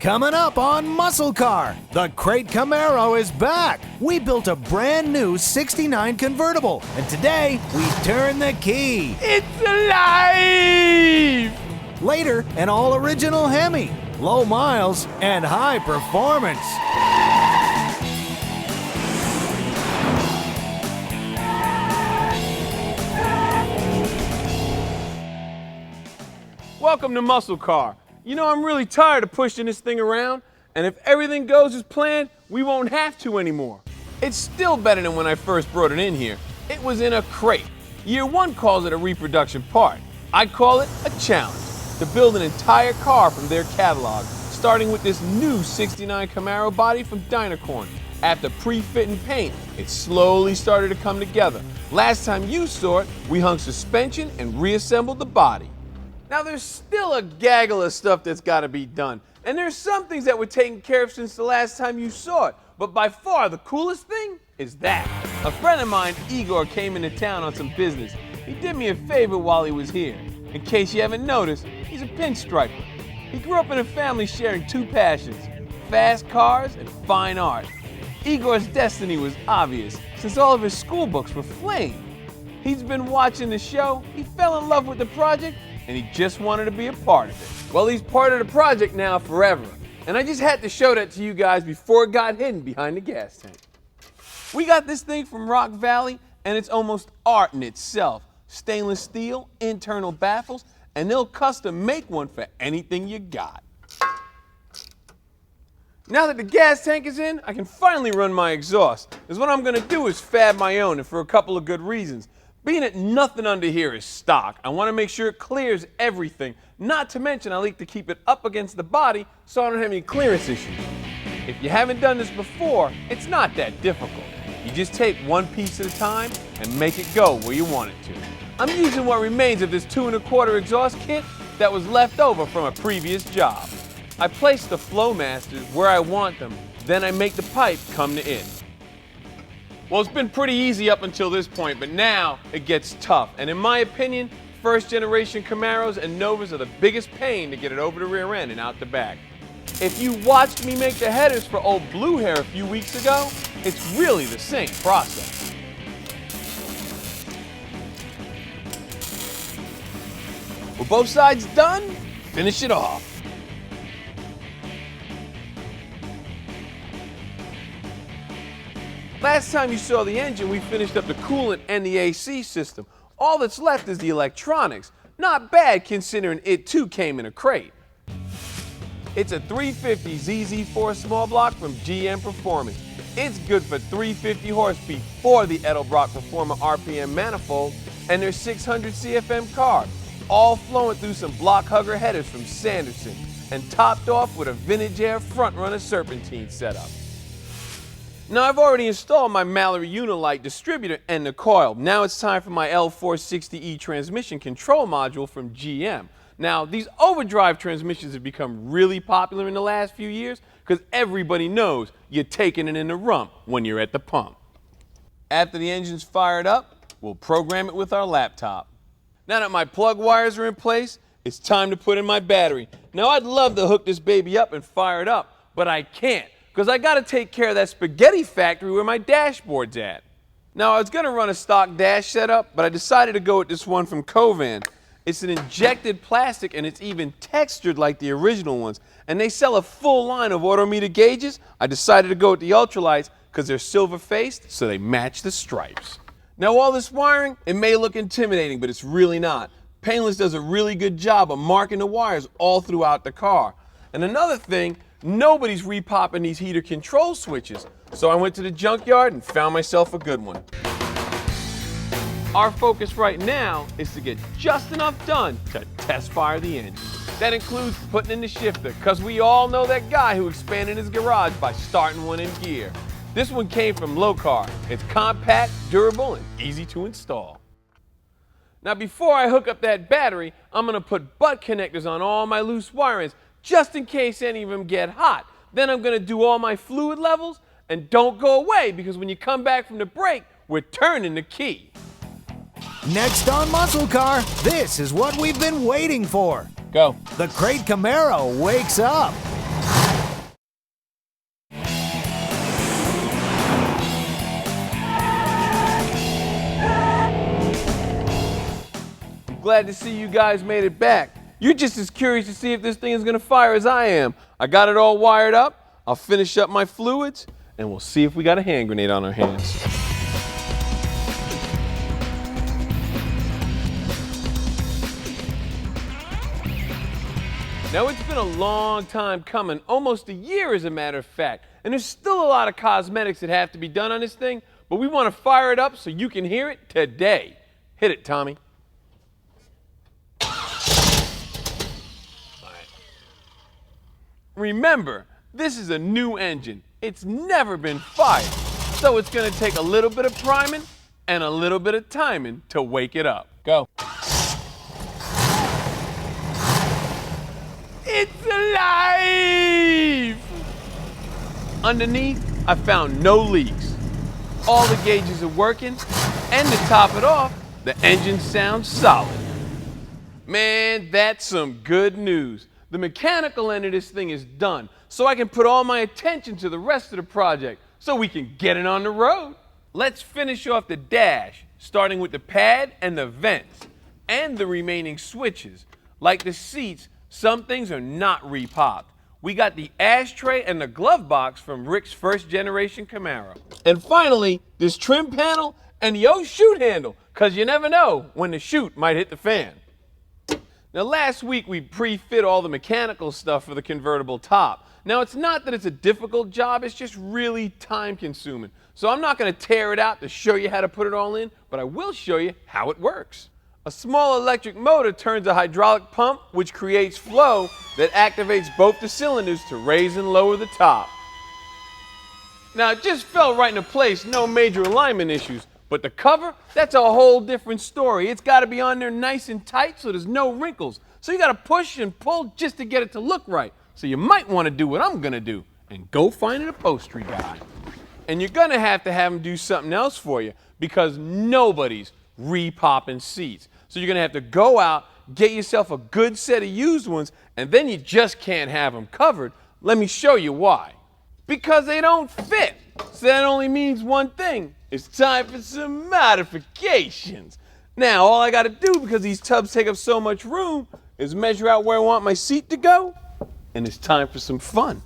Coming up on MuscleCar, the Crate Camaro is back. We built a brand new 69 convertible, and today we turn the key. It's alive! Later, an all-original Hemi, low miles and high performance. Welcome to MuscleCar. You know, I'm really tired of pushing this thing around, and if everything goes as planned, we won't have to anymore. It's still better than when I first brought it in here. It was in a crate. Year one calls it a reproduction part. I call it a challenge, to build an entire car from their catalog, starting with this new 69 Camaro body from Dynacorn. After pre-fitting paint, it slowly started to come together. Last time you saw it, we hung suspension and reassembled the body. Now there's still a gaggle of stuff that's got to be done, and there's some things that were taken care of since the last time you saw it, but by far the coolest thing is that. A friend of mine, Igor, came into town on some business. He did me a favor while he was here. In case you haven't noticed, he's a pinstriper. He grew up in a family sharing two passions, fast cars and fine art. Igor's destiny was obvious, since all of his school books were flamed. He's been watching the show, he fell in love with the project, and he just wanted to be a part of it. Well, he's part of the project now forever, and I just had to show that to you guys before it got hidden behind the gas tank. We got this thing from Rock Valley, and it's almost art in itself. Stainless steel, internal baffles, and they'll custom make one for anything you got. Now that the gas tank is in, I can finally run my exhaust, because what I'm gonna do is fab my own, and for a couple of good reasons. Being that nothing under here is stock, I want to make sure it clears everything. Not to mention I like to keep it up against the body so I don't have any clearance issues. If you haven't done this before, it's not that difficult. You just take one piece at a time and make it go where you want it to. I'm using what remains of this 2 1/4 exhaust kit that was left over from a previous job. I place the flow masters where I want them, then I make the pipe come to in. Well, it's been pretty easy up until this point, but now it gets tough. And in my opinion, first generation Camaros and Novas are the biggest pain to get it over the rear end and out the back. If you watched me make the headers for old Blue Hair a few weeks ago, it's really the same process. With both sides done, finish it off. Last time you saw the engine, we finished up the coolant and the AC system. All that's left is the electronics. Not bad considering it too came in a crate. It's a 350 ZZ4 small block from GM Performance. It's good for 350 horse-feet for the Edelbrock Performer RPM manifold and their 600 CFM carb, all flowing through some block hugger headers from Sanderson and topped off with a vintage air front runner serpentine setup. Now I've already installed my Mallory Unilight distributor and the coil. Now it's time for my L460E transmission control module from GM. Now these overdrive transmissions have become really popular in the last few years because everybody knows you're taking it in the rump when you're at the pump. After the engine's fired up, we'll program it with our laptop. Now that my plug wires are in place, it's time to put in my battery. Now I'd love to hook this baby up and fire it up, but I can't, because I got to take care of that spaghetti factory where my dashboard's at. Now I was going to run a stock dash setup, but I decided to go with this one from Covan. It's an injected plastic and it's even textured like the original ones. And they sell a full line of odometer gauges. I decided to go with the ultralights because they're silver faced, so they match the stripes. Now all this wiring, it may look intimidating, but it's really not. Painless does a really good job of marking the wires all throughout the car. And another thing, nobody's repopping these heater control switches, so I went to the junkyard and found myself a good one. Our focus right now is to get just enough done to test fire the engine. That includes putting in the shifter, because we all know that guy who expanded his garage by starting one in gear. This one came from Locar. It's compact, durable, and easy to install. Now before I hook up that battery, I'm going to put butt connectors on all my loose wirings, just in case any of them get hot. Then I'm going to do all my fluid levels, and don't go away because when you come back from the break, we're turning the key. Next on MuscleCar, this is what we've been waiting for. Go. The Crate Camaro wakes up. glad to see you guys made it back. You're just as curious to see if this thing is going to fire as I am. I got it all wired up. I'll finish up my fluids, and we'll see if we got a hand grenade on our hands. Now, it's been a long time coming, almost a year as a matter of fact, and there's still a lot of cosmetics that have to be done on this thing, but we want to fire it up so you can hear it today. Hit it, Tommy. All right. Remember, this is a new engine. It's never been fired, so it's going to take a little bit of priming and a little bit of timing to wake it up. Go. It's alive! Underneath, I found no leaks. All the gauges are working, and to top it off, the engine sounds solid. Man, that's some good news. The mechanical end of this thing is done, so I can put all my attention to the rest of the project so we can get it on the road. Let's finish off the dash, starting with the pad and the vents, and the remaining switches. Like the seats, some things are not repopped. We got the ashtray and the glove box from Rick's first generation Camaro. And finally, this trim panel and the old chute handle, because you never know when the chute might hit the fan. Now, last week we pre-fit all the mechanical stuff for the convertible top. Now, it's not that it's a difficult job, it's just really time consuming. So I'm not going to tear it out to show you how to put it all in, but I will show you how it works. A small electric motor turns a hydraulic pump, which creates flow that activates both the cylinders to raise and lower the top. Now, it just fell right into place, no major alignment issues. But the cover, that's a whole different story. It's got to be on there nice and tight so there's no wrinkles. So you got to push and pull just to get it to look right. So you might want to do what I'm going to do and go find an upholstery guy. And you're going to have him do something else for you because nobody's repopping seats. So you're going to have to go out, get yourself a good set of used ones, and then you just can't have them covered. Let me show you why. Because they don't fit. So that only means one thing. It's time for some modifications. Now, all I got to do, because these tubs take up so much room, is measure out where I want my seat to go, and it's time for some fun.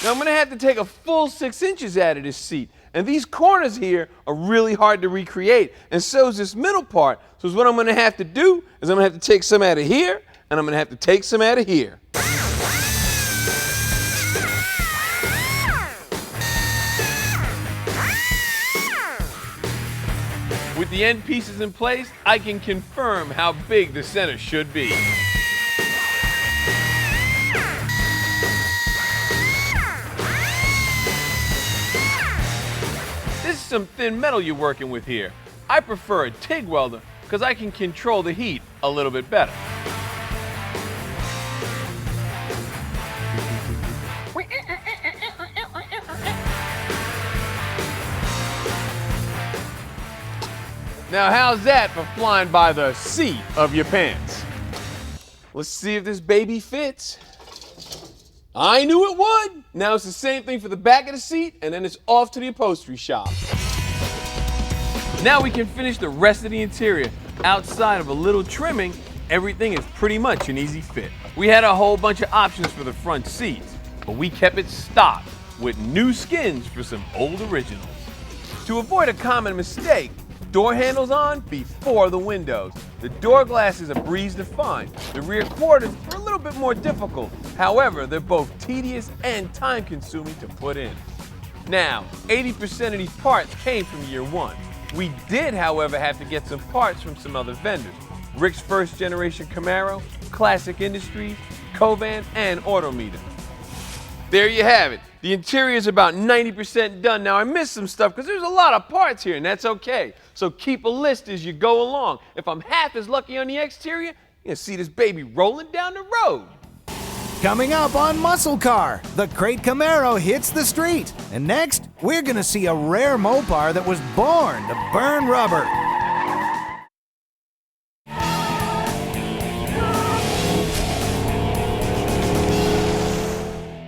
Now, I'm going to have to take a full 6 inches out of this seat. And these corners here are really hard to recreate, and so is this middle part. So what I'm going to have to do is I'm going to have to take some out of here, and I'm going to have to take some out of here. With the end pieces in place, I can confirm how big the center should be. This is some thin metal you're working with here. I prefer a TIG welder because I can control the heat a little bit better. Now, how's that for flying by the seat of your pants? Let's see if this baby fits. I knew it would. Now it's the same thing for the back of the seat, and then it's off to the upholstery shop. Now we can finish the rest of the interior. Outside of a little trimming, everything is pretty much an easy fit. We had a whole bunch of options for the front seats, but we kept it stock with new skins for some old originals. To avoid a common mistake, door handles on before the windows. The door glasses are a breeze to find. The rear quarters are a little bit more difficult. However, they're both tedious and time consuming to put in. Now, 80% of these parts came from year one. We did, however, have to get some parts from some other vendors. Rick's first generation Camaro, Classic Industries, Covan, and Autometer. There you have it. The interior is about 90% done. Now, I missed some stuff because there's a lot of parts here, and that's okay. So keep a list as you go along. If I'm half as lucky on the exterior, you're going to see this baby rolling down the road. Coming up on MuscleCar, the Crate Camaro hits the street. And next, we're going to see a rare Mopar that was born to burn rubber.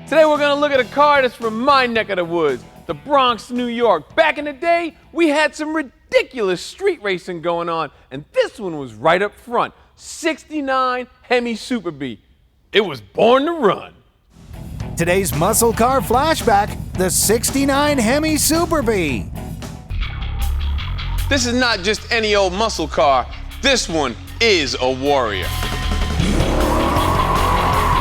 Today we're going to look at a car that's from my neck of the woods, the Bronx, New York. Back in the day, we had some ridiculous street racing going on, and this one was right up front. '69 Hemi Super Bee. It was born to run. Today's muscle car flashback, the '69 Hemi Super Bee. This is not just any old muscle car. This one is a warrior.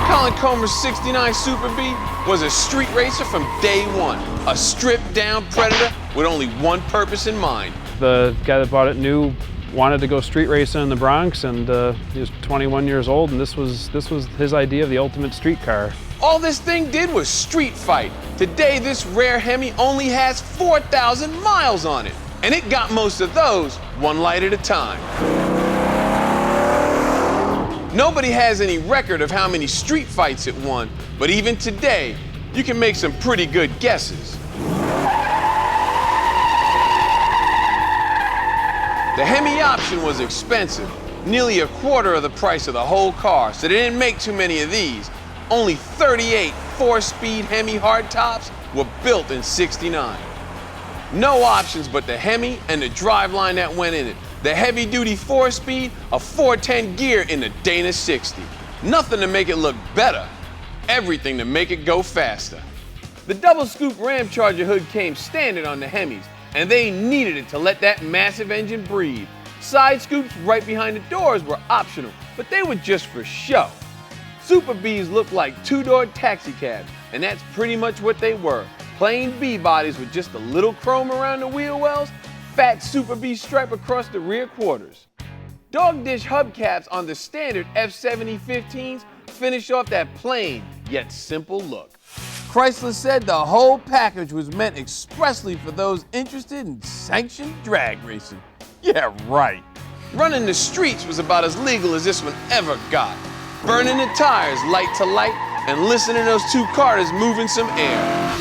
Colin Comer's '69 Super Bee was a street racer from day one, a stripped-down predator with only one purpose in mind. The guy that bought it knew wanted to go street racing in the Bronx, and he was 21 years old, and this was his idea of the ultimate street car. All this thing did was street fight. Today, this rare Hemi only has 4,000 miles on it, and it got most of those one light at a time. Nobody has any record of how many street fights it won, but even today, you can make some pretty good guesses. The Hemi option was expensive, nearly a quarter of the price of the whole car, so they didn't make too many of these. Only 38 4-speed Hemi hardtops were built in '69. No options but the Hemi and the driveline that went in it. The heavy-duty 4-speed, a 410 gear in the Dana 60. Nothing to make it look better, everything to make it go faster. The double-scoop Ram Charger hood came standard on the Hemis, and they needed it to let that massive engine breathe. Side scoops right behind the doors were optional, but they were just for show. Super Bees looked like two-door taxi cabs, and that's pretty much what they were. Plain B bodies with just a little chrome around the wheel wells, fat Super Bee stripe across the rear quarters. Dog dish hubcaps on the standard F70-15s finish off that plain yet simple look. Chrysler said the whole package was meant expressly for those interested in sanctioned drag racing. Yeah, right. Running the streets was about as legal as this one ever got. Burning the tires light to light and listening to those two cars moving some air.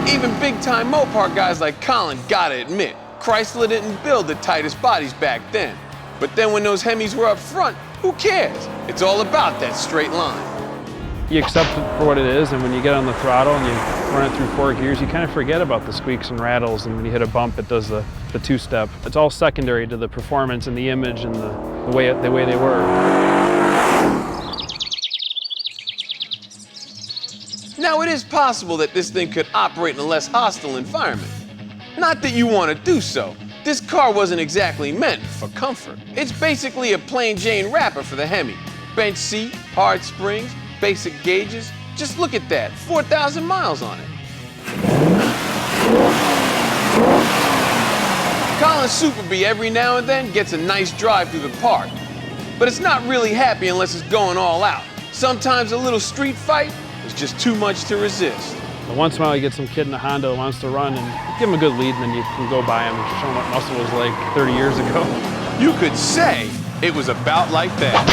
Even big-time Mopar guys like Colin gotta admit, Chrysler didn't build the tightest bodies back then. But then when those Hemis were up front, who cares? It's all about that straight line. You accept it for what it is, and when you get on the throttle and you run it through 4 gears, you kind of forget about the squeaks and rattles, and when you hit a bump, it does the two-step. It's all secondary to the performance and the image and the way they were. Now, it is possible that this thing could operate in a less hostile environment. Not that you want to do so. This car wasn't exactly meant for comfort. It's basically a plain Jane wrapper for the Hemi. Bench seat, hard springs, basic gauges. Just look at that, 4,000 miles on it. Colin's Super Bee every now and then gets a nice drive through the park. But it's not really happy unless it's going all out. Sometimes a little street fight is just too much to resist. But once in a while you get some kid in a Honda who wants to run and give him a good lead, and then you can go by him and show him what muscle was like 30 years ago. You could say it was about like that.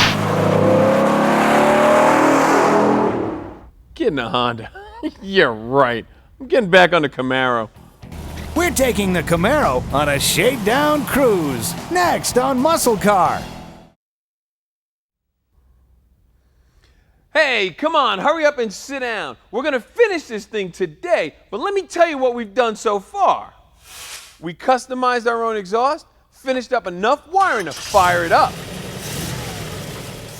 Get in a Honda. You're right. I'm getting back on the Camaro. We're taking the Camaro on a shakedown cruise. Next on Muscle Car. Hey, come on, hurry up and sit down. We're gonna finish this thing today, but let me tell you what we've done so far. We customized our own exhaust, finished up enough wiring to fire it up.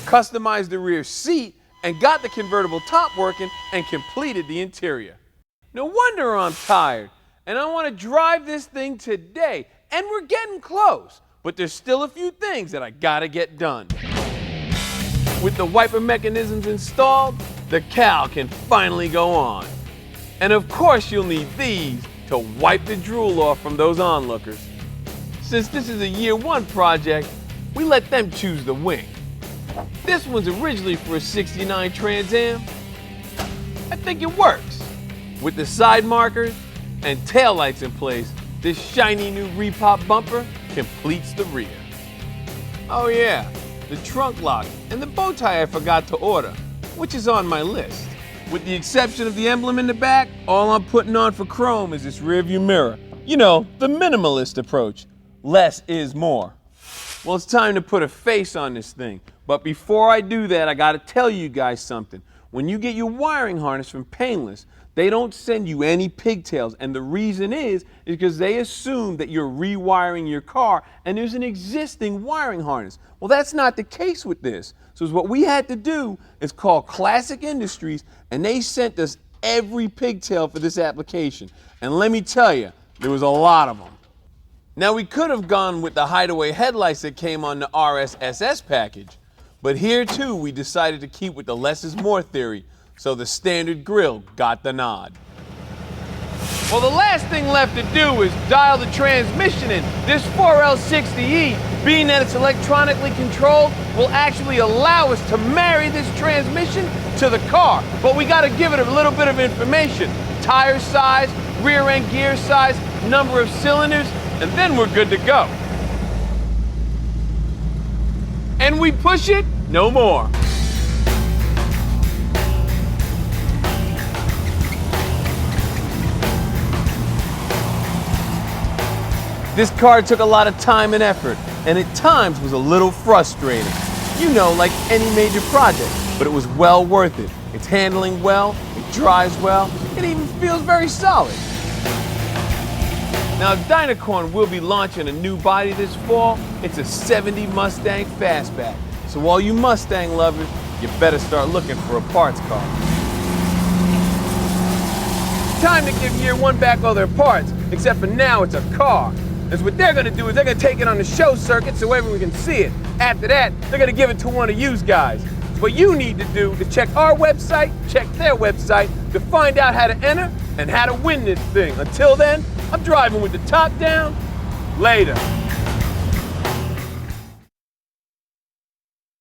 Customized the rear seat, and got the convertible top working and completed the interior. No wonder I'm tired, and I want to drive this thing today, and we're getting close, but there's still a few things that I gotta get done. With the wiper mechanisms installed, the cowl can finally go on. And of course you'll need these to wipe the drool off from those onlookers. Since this is a year one project, we let them choose the wing. This one's originally for a '69 Trans Am. I think it works. With the side markers and taillights in place, this shiny new repop bumper completes the rear. Oh yeah, the trunk lock and the bow tie I forgot to order, which is on my list. With the exception of the emblem in the back, all I'm putting on for chrome is this rearview mirror. You know, the minimalist approach. Less is more. Well, it's time to put a face on this thing. But before I do that, I gotta tell you guys something. When you get your wiring harness from Painless, they don't send you any pigtails, and the reason is because they assume that you're rewiring your car and there's an existing wiring harness. Well, that's not the case with this. So what we had to do is call Classic Industries, and they sent us every pigtail for this application. And let me tell you, there was a lot of them. Now, we could have gone with the hideaway headlights that came on the RSSS package, but here too we decided to keep with the less is more theory, so the standard grille got the nod. Well, the last thing left to do is dial the transmission in. This 4L60E, being that it's electronically controlled, will actually allow us to marry this transmission to the car. But we got to give it a little bit of information. Tire size, rear end gear size, number of cylinders, and then we're good to go. And we push it no more. This car took a lot of time and effort, and at times was a little frustrating. You know, like any major project, but it was well worth it. It's handling well, it drives well, it even feels very solid. Now, Dynacorn will be launching a new body this fall. It's a 70 Mustang Fastback. So all you Mustang lovers, you better start looking for a parts car. Time to give Year One back all their parts, except for now it's a car. Because what they're gonna do is they're gonna take it on the show circuit so everyone can see it. After that, they're gonna give it to one of you guys. So what you need to do is check our website, check their website to find out how to enter and how to win this thing. Until then, I'm driving with the top down. Later.